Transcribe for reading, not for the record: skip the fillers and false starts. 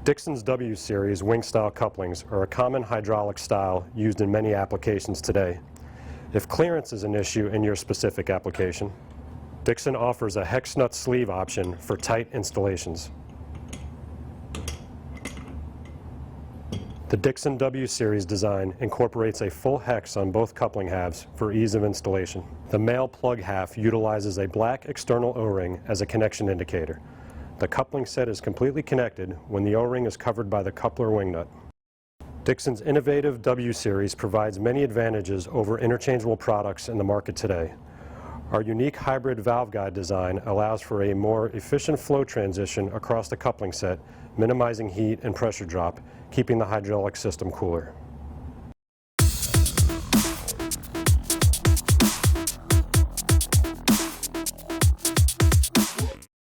Dixon's W-series wingstyle couplings are a common hydraulic style used in many applications today. If clearance is an issue in your specific application, Dixon offers a hex nut sleeve option for tight installations. The Dixon W-series design incorporates a full hex on both coupling halves for ease of installation. The male plug half utilizes a black external O-ring as a connection indicator. The coupling set is completely connected when the O-ring is covered by the coupler wing nut. Dixon's innovative W-series provides many advantages over interchangeable products in the market today. Our unique hybrid valve guide design allows for a more efficient flow transition across the coupling set, minimizing heat and pressure drop, keeping the hydraulic system cooler.